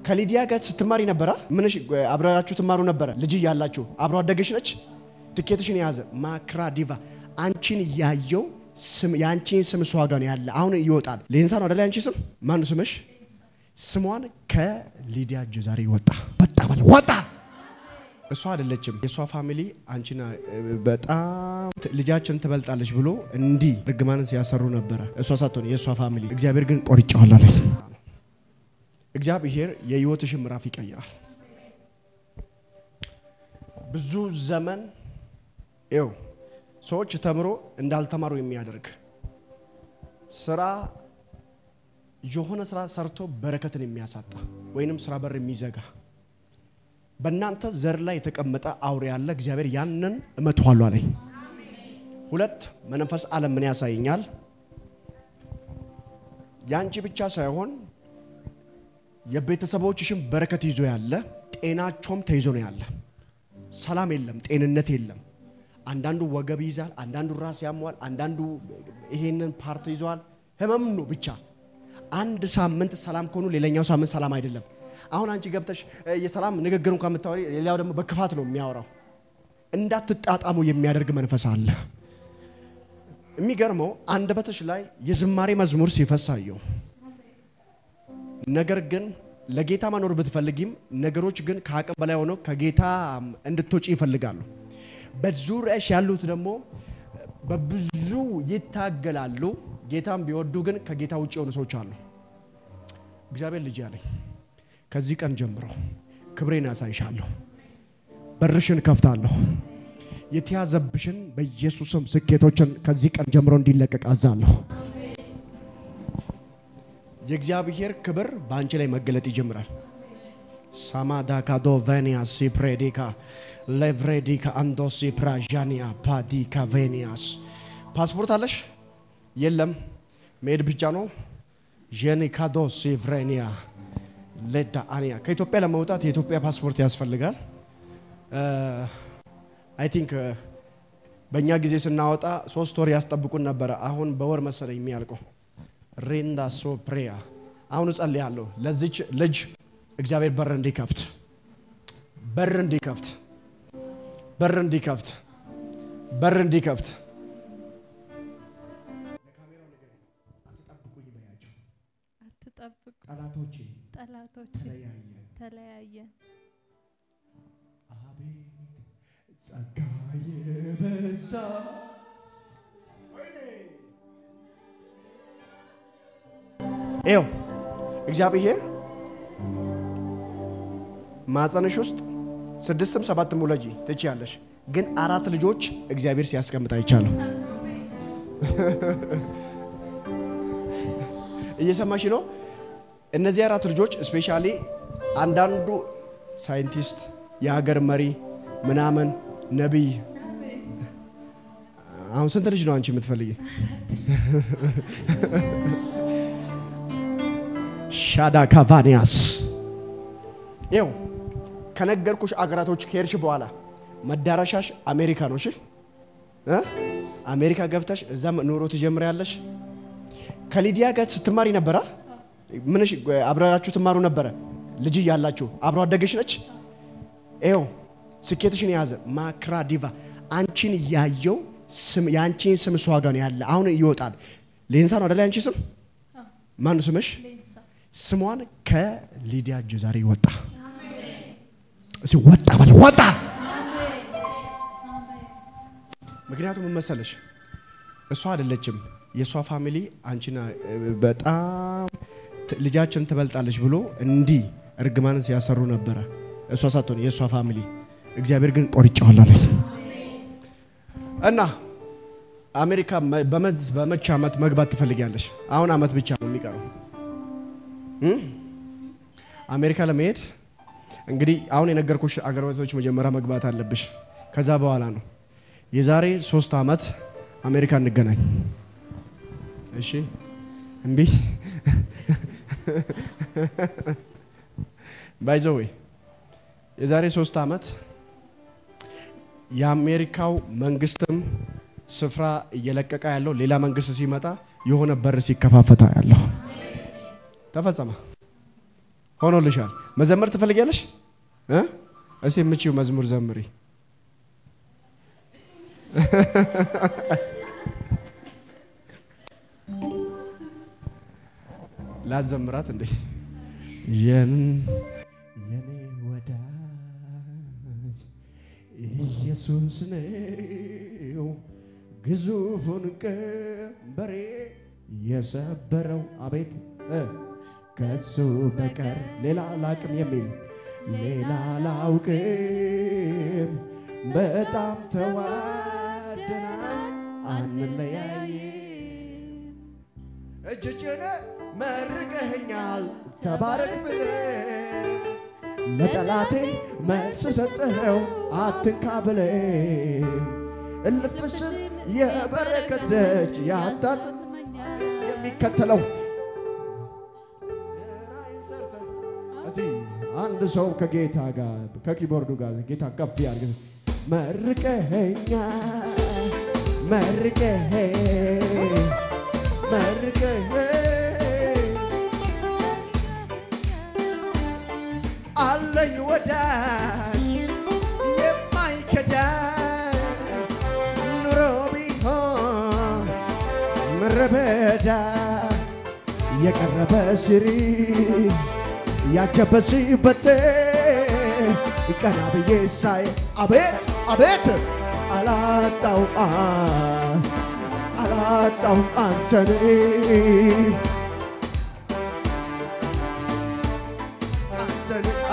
ከሊዲያ ጋር ስትማሪ ነበር ምንሽ አብራችሁ ትማሩ ነበር ልጅ ያላችሁ አብሮ አደገሽ ነች ትኬትሽን ያዘ ማክራ ዲቫ አንቺን ያየው ስም ያንቺን ስም ሷጋ ነው ያለ አሁን ይወጣል ሌንሳ ነው አይደል አንቺ ስም ማን ነው ስምሽ ስሟን ከሊዲያ ዛሬ ወጣ እሷ አይደለችም የሷ ፋሚሊ አንቺና በጣም ልጃችን ትበልጣለች ብሎ እንዲ ርግማንን ሲያሰሩ ነበር እሷ ሳትሆን የሷ ፋሚሊ እግዚአብሔር ግን ቆርጫዋል አለች እግዚአብሔር የህይወትሽን ምዕራፍ ይቀይራል ብዙ ዘመን ይው ሰዎች ተምሮ እንዳልተማሩ የሚያደርግ ስራ የሆነ ስራ ሰርቶ በረከትን የሚያሳጣ ወይንም ስራ በር የሚዘጋ በእናንተ ዘር ላይ የተቀመጠ አውሬ ያለ እግዚአብሔር ያንን እመቷለሁ አለኝ ሁለት መንፈስ ዓለም ምን ያሳየኛል ያንቺ ብቻ ሳይሆን የቤተሰቦችሽም በረከት ይዞ ያለ ጤናቸውም ተይዞ ነው ያለ ሰላም የለም ጤንነት የለም አንዳንዱ ወገብ ይዛል አንዳንዱ ራስ ያሟል አንዳንዱ ይሄንን ፓርት ይዟል ህመም ነው ብቻ አንድ ሳምንት ሰላም ኮኑ ሌላኛው ሳምንት ሰላም አይደለም አሁን አንቺ ገብተሽ የሰላም ንግግር እንኳን መታወሪ ሌላው ደግሞ በክፋት ነው የሚያወራው እንዳትጣጣሙ የሚያደርግ መንፈስ አለ የሚገርመው አንደበትሽ ላይ የዝማሬ መዝሙር ሲፈሳየው ነገር ግን ለጌታ ማኖር ብትፈልጊም ነገሮች ግን ከአቅም በላይ ሆነው ከጌታ እንድትወጪ ይፈልጋሉ በዙሪያሽ ያሉት ደግሞ በብዙ ይታገላሉ ጌታም ቢወዱ ግን ከጌታ ውጪ ሆነ ሰዎች አሉ እግዚአብሔር ልጅ ያለኝ ከዚህ ቀን ጀምሮ ክብሬን ያሳይሻለሁ በርሽን ከፍታለሁ የተያዘብሽን በኢየሱስም ስኬቶችን ከዚህ ቀን ጀምሮ እንዲለቀቅ አዛለሁ የእግዚአብሔር ክብር ባንቺ ላይ መገለጥ ይጀምራል ሳማዳካዶ ቬኒያ ሲፕሬዲካ ሌቭሬዲካ አንዶሲ ፕራጃኒያ ፓዲካ ቬኒያስ ፓስፖርት አለሽ የለም ሜድ ብቻ ነው ጄኒካዶ ሲቭሬኒያ ለዳ አኒያ ከኢትዮጵያ ለመውጣት የኢትዮጵያ ፓስፖርት ያስፈልጋል አይ ቲንክ በእኛ ጊዜ ስናወጣ 3 ወር ያስጠብቁን ነበር አሁን በወር መሰለኝ የሚያልቀው ሬንዳ ሶፕሪያ አሁን ጸልያለሁ ለዚች ልጅ እግዚአብሔር በር እንዲከፍት ለካሜራው ነገር አትጠብቁኝ በያቸው አትጠብቁ ጠላቶቼ ተለያየ አቤት ጸጋዬ በዛ እግዚአብሔር ማጸነሽ ውስጥ 6ም 7ም ወለጂ ትችያለሽ ግን 4 ልጆች እግዚአብሔር ሲያስቀምጣ ይቻላል እየሰማሽ ነው እነዚህ 4 ልጆች ስፔሻሊ አንዳንዱ ሳይንቲስት የሀገር መሪ ምናምን ነብይ አሁን ስንት ልጅ ነው አንቺ የምትፈልጊ ሻዳ ካቫኒያስ ይው ከነገርኩሽ አገራቶች ከሄድሽ በኋላ መዳረሻሽ አሜሪካ ነው እሺ አሜሪካ ገብተሽ እዛም ኑሮ ትጀምሪያለሽ ከሊዲያ ጋር ስትማሪ ነበር ምንሽ አብራችሁ ትማሩ ነበር ልጅ ያላችሁ አብሮ አደገሽ ነች ይው ስኬትሽን ያዘ ማክራ ዲቫ አንቺን ያየው ስም ያንቺን ስም ሷጋ ነው ያለ አሁን ይወጣል ሌንሳ ነው አይደል አንቺ ስም ማን ነው ስምሽ ስሟን ከሊዲያ ዛሬ ወጣ ወጣ ምክንያቱም መሰለሽ እሷ አይደለችም የሷ ፋሚሊ አንቺና በጣም ልጃችን ትበልጣለች ብሎ እንዲ ርግማንን ሲያሰሩ ነበር እሷ ሳትሆን የሷ ፋሚሊ እግዚአብሔር ግን ቆርጫዋል አለች እና አሜሪካ በመቻ አመት መግባት ትፈልጊያለሽ አሁን አመት ብቻ ነው የሚቀረው አሜሪካ ለመሄድ እንግዲህ አሁን የነገርኩሽ አገሮች መጀመሪያ መግባት አለብሽ ከዛ በኋላ ነው የዛሬ 3 አመት አሜሪካ እንገናኝ እሺ እንዴ ባይዘው የዛሬ 3 አመት የአሜሪካው መንግስትም ስፍራ እየለቀቀ ያለው ሌላ መንግስት ሲመጣ የሆነ በር ሲከፋፈታ ያለው ተፈጸመ ሆኖልሻል መዘመር ትፈልጊያለሽ እስቲ ምጪው መዝሙር ዘምሪ ላዘምራት እንዴ የኔ ወዳጅ ኢየሱስ ነው ግዙፉን ቀንበሬ የሰበረው አቤት ከሱ በቀር ሌላ ላቅም የሚል ሌላ ላውቅም በጣም ተዋደናል አንለያይም እጅጭነ መርቀኸኛል ተባረክ ብለህ ለጠላቴ መልስ ሰጠኸው አትንካ ብለህ እልፍስል የበረከት ደጅ ያጣጥመኛል የሚከተለው እዚህ አንድ ሰው ከጌታ ጋር ከኪቦርዱ ጋር ጌታ ከፍ ያርግ መርቀኸኛል አለኝ ወዳጅ የማይከዳ ኑሮ ቢሆን ምድረ በዳ የቀረበ ሲሪ ያጀበሲበት ቀና ብዬ ሳይ አቤት አቤት አላጣው አንተን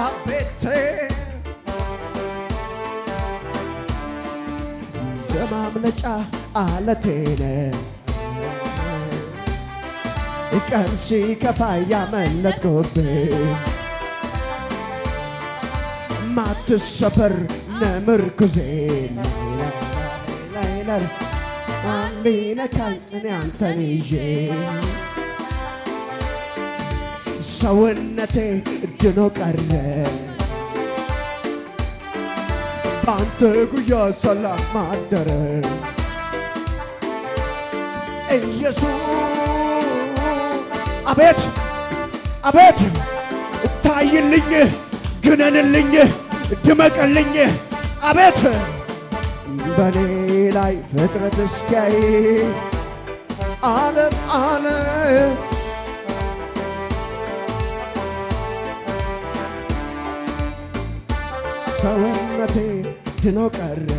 አቤት የማምለጫ አለቴነ ቀን ሲከፋ ያመለጥኩብህ ማትሰበር ነምርኩዜ ላይላር አንሊነካኝ እኔ አንተን ይዤ ሰውነቴ ድኖ ቀረ ባንተ ጉያ ሰላም ማደረ ኢየሱስ አቤት አቤት ታይልኝ ግነንልኝ ድመቅልኝ አቤት በኔ ላይ ፍጥረት እስኪያይ ዓለም ሰውነቴ ድኖ ቀረ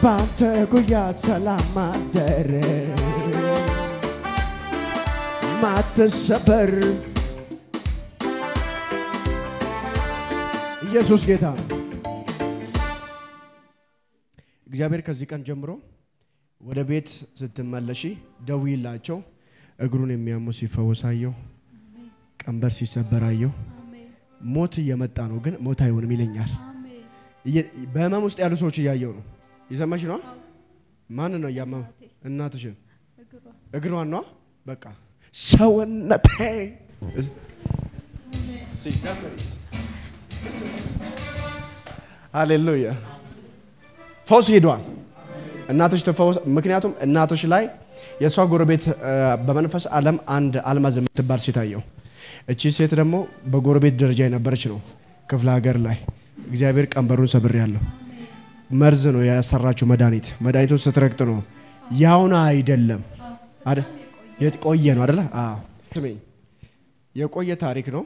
ባንተ ጉያ ሰላም ማደረ ማትሰበር ኢየሱስ ጌታ ነው እግዚአብሔር ከዚህ ቀን ጀምሮ ወደ ቤት ስትመለሺ ደውይላቸው እግሩን የሚያሙ ሲፈወሳየው ቀንበር ሲሰበራየው ሞት እየመጣ ነው ግን ሞት አይሆንም ይለኛል በህመም ውስጥ ያሉ ሰዎች እያየው ነው ይሰማሽ ነው ማን ነው ያመመው እናትሽን እግሯን ነው በቃ ሰውነቴ ሃሌሉያ ፈውስ ሄዷል እናትሽ ተፈወሰ ምክንያቱም እናትሽ ላይ የሷ ጎረቤት በመንፈስ ዓለም አንድ አልማዝ የምትባል ሲታየው እቺ ሴት ደግሞ በጎረቤት ደረጃ የነበረች ነው ክፍለ ሀገር ላይ እግዚአብሔር ቀንበሩን ሰብር ያለው መርዝ ነው ያሰራችው መድኃኒቱን ስትረግጥ ነው ያውና አይደለም አይደል የቆየ ነው አይደል አዎ ስሜኝ የቆየ ታሪክ ነው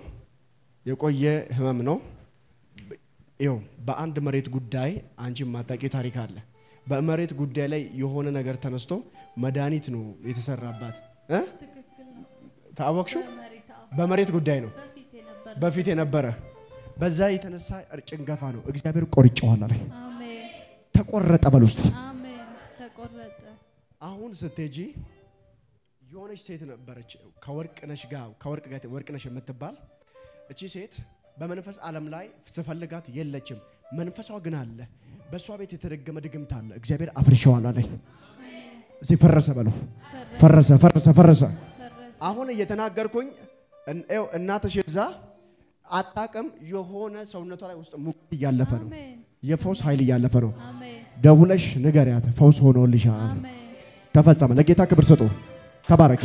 የቆየ ህመም ነው ይው በአንድ መሬት ጉዳይ አንቺ ማጣቂው ታሪክ አለ በመሬት ጉዳይ ላይ የሆነ ነገር ተነስቶ መድኃኒት ነው የተሰራባት ታወቅሽው በመሬት ጉዳይ ነው በፊት የነበረ በዛ የተነሳ ጭንገፋ ነው እግዚአብሔር ቆርጬዋል አለ አሜን ተቆረጠ በሉስቲ አሜን ተቆረጠ አሁን ስትሄጂ የሆነች ሴት ነበረች ከወርቅነሽ የምትባል እቺ ሴት በመንፈስ ዓለም ላይ ስፈልጋት የለችም መንፈሳው ግን አለ በሷ ቤት የተደገመ ድግምት አለ እግዚአብሔር አፍርሻዋል አለ እዚህ ፈረሰ በሉ ፈረሰ አሁን እየተናገርኩኝ እናትሽ እዛ አጣቀም የሆነ ሰውነቷ ላይ ውስጥ ሙቀት ያለፈ ነው የፈውስ ኃይል ያለፈ ነው አሜን ደውለሽ ንገሪያት ፈውስ ሆኖልሻል አሜን ተፈጸመ ለጌታ ክብር ስጡ ተባረክ